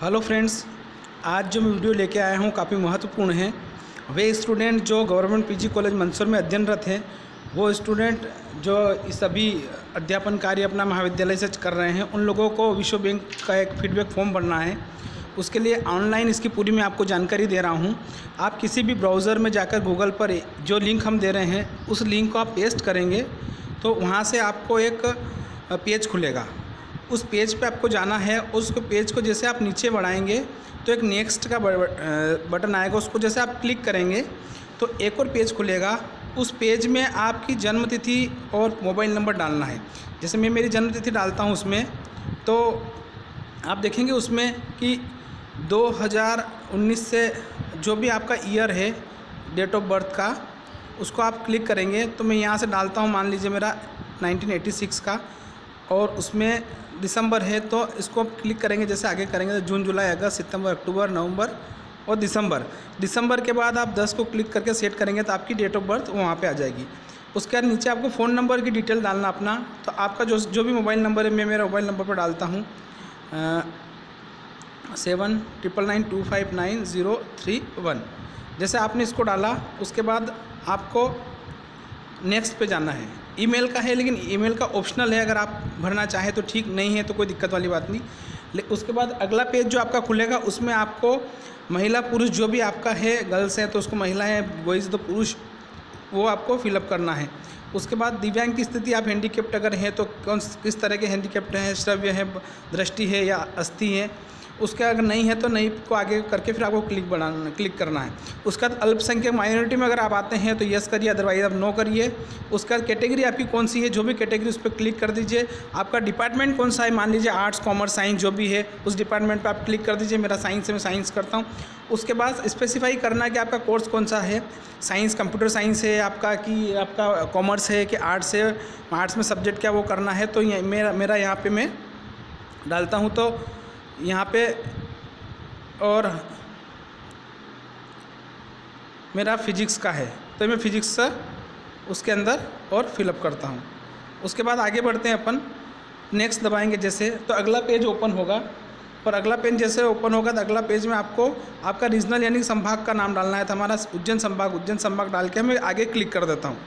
Hello friends, आज जो मैं वीडियो लेके आया हूँ काफ़ी महत्वपूर्ण है। वे स्टूडेंट जो गवर्नमेंट पीजी कॉलेज मंदसौर में अध्ययनरत हैं, वो स्टूडेंट जो इस अभी अध्यापन कार्य अपना महाविद्यालय से कर रहे हैं, उन लोगों को विश्व बैंक का एक फीडबैक फॉर्म भरना है। उसके लिए ऑनलाइन इसकी पूरी मैं आपको जानकारी दे रहा हूँ। आप किसी भी ब्राउज़र में जाकर गूगल पर जो लिंक हम दे रहे हैं, उस लिंक को आप पेस्ट करेंगे तो वहाँ से आपको एक पेज खुलेगा। उस पेज पे आपको जाना है। उस पेज को जैसे आप नीचे बढ़ाएंगे तो एक नेक्स्ट का बटन आएगा, उसको जैसे आप क्लिक करेंगे तो एक और पेज खुलेगा। उस पेज में आपकी जन्म तिथि और मोबाइल नंबर डालना है। जैसे मैं मेरी जन्म तिथि डालता हूँ उसमें, तो आप देखेंगे उसमें कि 2019 से जो भी आपका ईयर है डेट ऑफ बर्थ का, उसको आप क्लिक करेंगे। तो मैं यहाँ से डालता हूँ, मान लीजिए मेरा 1986 का, और उसमें दिसंबर है तो इसको क्लिक करेंगे। जैसे आगे करेंगे तो जून, जुलाई, अगस्त, सितंबर, अक्टूबर, नवंबर और दिसंबर के बाद आप 10 को क्लिक करके सेट करेंगे तो आपकी डेट ऑफ बर्थ वहाँ पे आ जाएगी। उसके बाद नीचे आपको फ़ोन नंबर की डिटेल डालना अपना। तो आपका जो भी मोबाइल नंबर है, मैं मेरा मोबाइल नंबर पर डालता हूँ 7999259031। जैसे आपने इसको डाला, उसके बाद आपको नेक्स्ट पे जाना है। ईमेल का है, लेकिन ईमेल का ऑप्शनल है, अगर आप भरना चाहें तो ठीक, नहीं है तो कोई दिक्कत वाली बात नहीं। उसके बाद अगला पेज जो आपका खुलेगा, उसमें आपको महिला पुरुष जो भी आपका है, गर्ल्स है तो उसको महिला है, बॉयज़ तो पुरुष, वो आपको फिलअप करना है। उसके बाद दिव्यांग की स्थिति, आप हैंडीकेप्ट अगर हैं तो किस तरह के हैंडीकेप्ट हैं, श्रव्य है, दृष्टि है या अस्थि है। उसके अगर नहीं है तो नहीं को आगे करके फिर आपको क्लिक करना है। उसके बाद अल्पसंख्यक माइनॉरिटी में अगर आप आते हैं तो यस करिए, अदरवाइज आप नो करिए। उसके बाद कैटेगरी आपकी कौन सी है, जो भी कैटेगरी, उस पर क्लिक कर दीजिए। आपका डिपार्टमेंट कौन सा है, मान लीजिए आर्ट्स, कॉमर्स, साइंस जो भी है, उस डिपार्टमेंट पर आप क्लिक कर दीजिए। मेरा साइंस है, मैं साइंस करता हूँ। उसके बाद स्पेसिफाई करना है कि आपका कोर्स कौन सा है, साइंस, कंप्यूटर साइंस है आपका, कि आपका कॉमर्स है कि आर्ट्स है, आर्ट्स में सब्जेक्ट क्या वो करना है। तो मेरा यहाँ पे मैं डालता हूँ, तो यहाँ पे और मेरा फिजिक्स का है तो मैं फिजिक्स से उसके अंदर और फिलअप करता हूँ। उसके बाद आगे बढ़ते हैं अपन, नेक्स्ट दबाएंगे जैसे, तो अगला पेज ओपन होगा। और अगला पेज जैसे ओपन होगा तो अगला पेज में आपको आपका रीजनल यानी संभाग का नाम डालना है। तो हमारा उज्जैन संभाग डाल के मैं आगे क्लिक कर देता हूँ।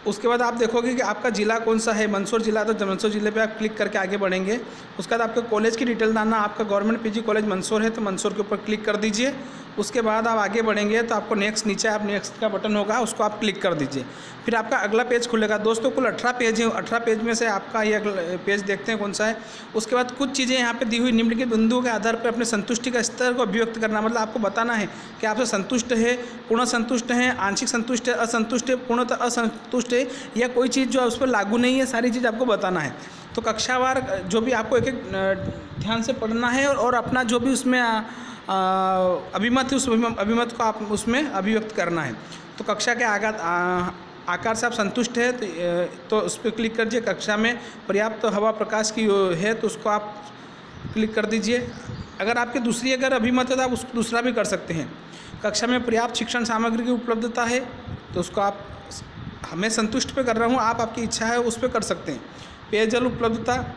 उसके बाद आप देखोगे कि आपका ज़िला कौन सा है, मंदसौर जिला, तो मंदसौर ज़िले पे आप क्लिक करके आगे बढ़ेंगे। उसके बाद आपके कॉलेज की डिटेल डालना, आपका गवर्नमेंट पीजी कॉलेज मंदसौर है तो मंदसौर के ऊपर क्लिक कर दीजिए। उसके बाद आप आगे बढ़ेंगे तो आपको नेक्स्ट, नीचे आप नेक्स्ट का बटन होगा, उसको आप क्लिक कर दीजिए। फिर आपका अगला पेज खुलेगा। दोस्तों कुल 18 पेज हैं, 18 पेज में से आपका ये अगला पेज देखते हैं कौन सा है। उसके बाद कुछ चीज़ें यहाँ पे दी हुई, निम्नलिखित बिंदुओं के आधार पर अपने संतुष्टि का स्तर को अभिव्यक्त करना, मतलब आपको बताना है कि आपसे संतुष्ट है, पूर्ण संतुष्ट हैं, आंशिक संतुष्ट है, असंतुष्ट है, पूर्णतः असंतुष्ट है, या कोई चीज़ जो उस पर लागू नहीं है, सारी चीज़ आपको बताना है। तो कक्षावार जो भी आपको एक एक ध्यान से पढ़ना है, और अपना जो भी उसमें अभिमत है, उस अभिमत को आप उसमें अभिव्यक्त करना है। तो कक्षा के आकार से आप संतुष्ट है तो उस पर क्लिक करिए। कक्षा में पर्याप्त हवा प्रकाश की है तो उसको आप क्लिक कर दीजिए। अगर आपके दूसरी अगर अभिमत है तो आप उसको दूसरा भी कर सकते हैं। कक्षा में पर्याप्त शिक्षण सामग्री की उपलब्धता है तो उसको आप, मैं संतुष्ट पे कर रहा हूँ, आप आपकी इच्छा है उस पर कर सकते हैं। पेयजल उपलब्धता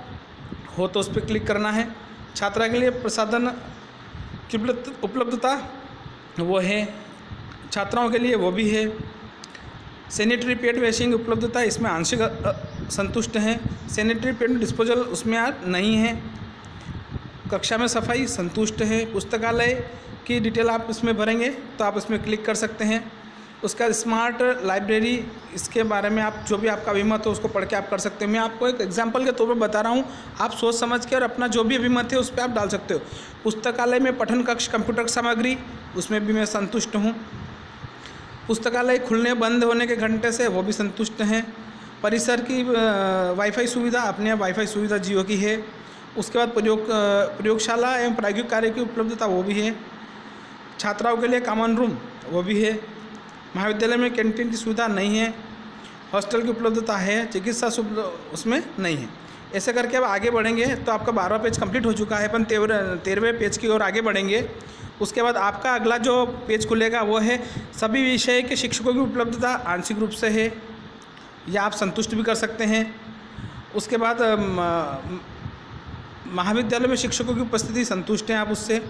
हो तो उस पर क्लिक करना है। छात्रा के लिए प्रसाधन की उपलब्धता वो है, छात्राओं के लिए वो भी है। सैनिटरी पैड वॉशिंग उपलब्धता, इसमें आंशिक संतुष्ट हैं। सैनिटरी पैड डिस्पोजल उसमें नहीं है। कक्षा में सफाई संतुष्ट है। पुस्तकालय की डिटेल आप इसमें भरेंगे तो आप इसमें क्लिक कर सकते हैं। उसका स्मार्ट लाइब्रेरी, इसके बारे में आप जो भी आपका अभिमत हो उसको पढ़ के आप कर सकते हैं। मैं आपको एक एग्जांपल के तौर पर बता रहा हूँ, आप सोच समझ के और अपना जो भी अभिमत है उस पर आप डाल सकते हो। पुस्तकालय में पठन कक्ष, कंप्यूटर सामग्री, उसमें भी मैं संतुष्ट हूँ। पुस्तकालय खुलने बंद होने के घंटे से, वो भी संतुष्ट हैं। परिसर की वाईफाई सुविधा, अपने यहाँ वाईफाई सुविधा जियो की है। उसके बाद प्रयोगशाला एवं प्रायोगिक कार्य की उपलब्धता वो भी है। छात्राओं के लिए कॉमन रूम वो भी है। महाविद्यालय में कैंटीन की सुविधा नहीं है। हॉस्टल की उपलब्धता है, चिकित्सा उसमें नहीं है। ऐसे करके अब आगे बढ़ेंगे तो आपका 12वां पेज कंप्लीट हो चुका है। अपन 13वें पेज की ओर आगे बढ़ेंगे। उसके बाद आपका अगला जो पेज खुलेगा वो है सभी विषय के शिक्षकों की उपलब्धता आंशिक रूप से है, या आप संतुष्ट भी कर सकते हैं। उसके बाद महाविद्यालय में शिक्षकों की उपस्थिति संतुष्ट हैं आप उससे।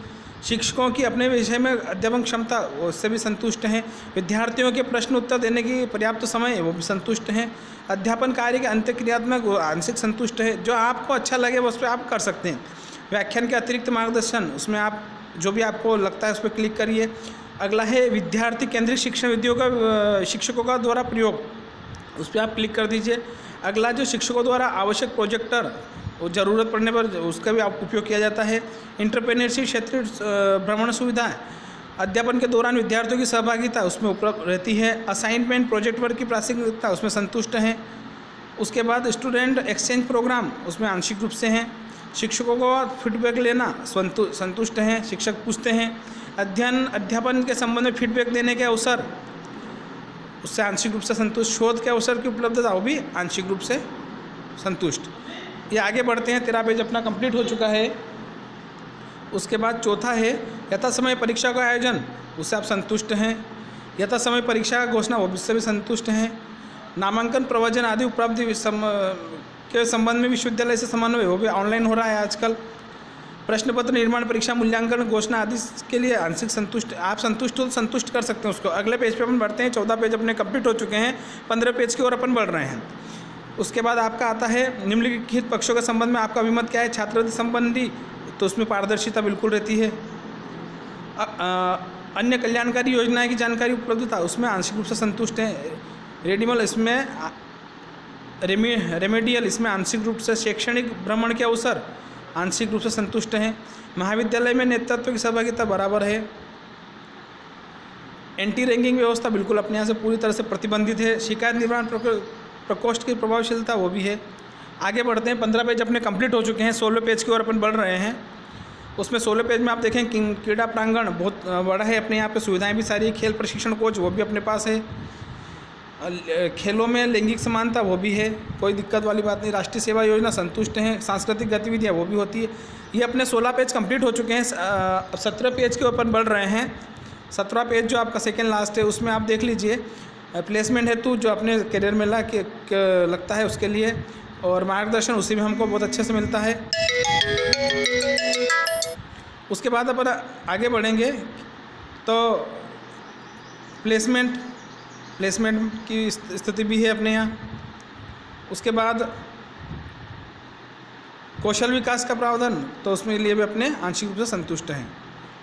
शिक्षकों की अपने विषय में अध्यापन क्षमता उससे भी संतुष्ट हैं। विद्यार्थियों के प्रश्न उत्तर देने की पर्याप्त समय वो भी संतुष्ट हैं। अध्यापन कार्य के अंतःक्रियात्मक आंशिक संतुष्ट है। जो आपको अच्छा लगे वो उस पर आप कर सकते हैं। व्याख्यान के अतिरिक्त मार्गदर्शन, उसमें आप जो भी आपको लगता है उस पर क्लिक करिए। अगला है विद्यार्थी केंद्रित शिक्षण विधियों का शिक्षकों का द्वारा प्रयोग, उस पर आप क्लिक कर दीजिए। अगला जो शिक्षकों द्वारा आवश्यक प्रोजेक्टर वो ज़रूरत पड़ने पर उसका भी आप उपयोग किया जाता है। एंटरप्रेन्योरशिप क्षेत्रीय भ्रमण सुविधा, अध्यापन के दौरान विद्यार्थियों की सहभागिता उसमें उपलब्ध रहती है। असाइनमेंट प्रोजेक्ट वर्क की प्रासंगिकता उसमें संतुष्ट हैं। उसके बाद स्टूडेंट एक्सचेंज प्रोग्राम उसमें आंशिक रूप से हैं। शिक्षकों को फीडबैक लेना संतुष्ट हैं, शिक्षक पूछते हैं। अध्यापन के संबंध में फीडबैक देने के अवसर उससे आंशिक रूप से संतुष्ट। शोध के अवसर की उपलब्धता वो भी आंशिक रूप से संतुष्ट। ये आगे बढ़ते हैं, 13 पेज अपना कंप्लीट हो चुका है। उसके बाद चौथा है यथा समय परीक्षा का आयोजन, उससे आप संतुष्ट हैं। यथा समय परीक्षा का घोषणा वो उससे भी संतुष्ट हैं। नामांकन प्रवचन आदि उपलब्धि के संबंध में विश्वविद्यालय से समन्वय वो भी ऑनलाइन हो रहा है आजकल। प्रश्न पत्र निर्माण परीक्षा मूल्यांकन घोषणा आदि के लिए आंशिक संतुष्ट, आप संतुष्ट हो तो संतुष्ट कर सकते हैं उसको। अगले पेज पे अपन बढ़ते हैं, 14 पेज अपने कंप्लीट हो चुके हैं, 15 पेज की ओर अपन बढ़ रहे हैं। उसके बाद आपका आता है निम्नलिखित पक्षों के संबंध में आपका अभिमत क्या है। छात्रवृत्ति संबंधी तो उसमें पारदर्शिता बिल्कुल रहती है। अन्य कल्याणकारी योजनाएं की जानकारी उपलब्धता उसमें आंशिक रूप से संतुष्ट हैं। रेडिमल इसमें रेमेडियल इसमें आंशिक रूप से। शैक्षणिक भ्रमण के अवसर आंशिक रूप से संतुष्ट हैं। महाविद्यालय में नेतृत्व की सहभागिता बराबर है। एंटी रैंकिंग व्यवस्था बिल्कुल अपने यहाँ से पूरी तरह से प्रतिबंधित है। शिकायत निवारण प्रकोष्ठ की प्रभावशीलता वो भी है। आगे बढ़ते हैं, 15 पेज अपने कंप्लीट हो चुके हैं, 16 पेज की ओर अपन बढ़ रहे हैं। उसमें 16 पेज में आप देखें क्रीड़ा प्रांगण बहुत बड़ा है, अपने यहाँ पे सुविधाएं भी सारी। खेल प्रशिक्षण कोच वो भी अपने पास है। खेलों में लैंगिक समानता वो भी है, कोई दिक्कत वाली बात नहीं। राष्ट्रीय सेवा योजना संतुष्ट हैं। सांस्कृतिक गतिविधियाँ वो भी होती है। ये अपने 16 पेज कंप्लीट हो चुके हैं। 17 पेज के ऊपर बढ़ रहे हैं। 17 पेज जो आपका सेकेंड लास्ट है उसमें आप देख लीजिए प्लेसमेंट हेतु जो अपने करियर में लगता है उसके लिए, और मार्गदर्शन उसी में हमको बहुत अच्छे से मिलता है। उसके बाद अपन आगे बढ़ेंगे तो प्लेसमेंट की स्थिति भी है अपने यहाँ। उसके बाद कौशल विकास का प्रावधान तो उसमें लिए भी अपने आंशिक रूप से संतुष्ट हैं।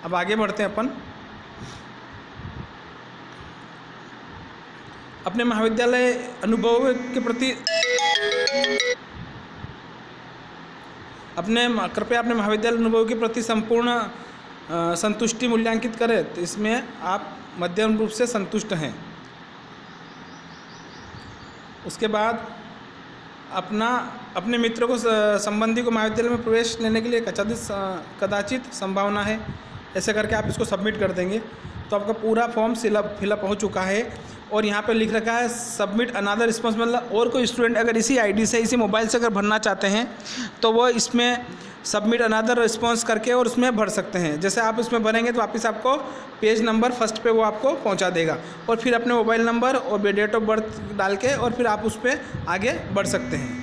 अब आगे बढ़ते हैं अपन अपने महाविद्यालय अनुभव के प्रति कृपया अपने महाविद्यालय अनुभव के प्रति संपूर्ण संतुष्टि मूल्यांकित करें। तो इसमें आप मध्यम रूप से संतुष्ट हैं। उसके बाद अपने मित्रों को संबंधी को महाविद्यालय में प्रवेश लेने के लिए कदाचित संभावना है, ऐसे करके आप इसको सबमिट कर देंगे तो आपका पूरा फॉर्म फिलअप हो चुका है। और यहाँ पे लिख रखा है सबमिट अनदर रिस्पॉन्स, मतलब और कोई स्टूडेंट अगर इसी आईडी से इसी मोबाइल से अगर भरना चाहते हैं तो वो इसमें सबमिट अनदर रिस्पॉन्स करके और उसमें भर सकते हैं। जैसे आप इसमें भरेंगे तो वापस आपको पेज नंबर फर्स्ट पे वो आपको पहुंचा देगा, और फिर अपने मोबाइल नंबर और डेट ऑफ बर्थ डाल के और फिर आप उस पर आगे बढ़ सकते हैं।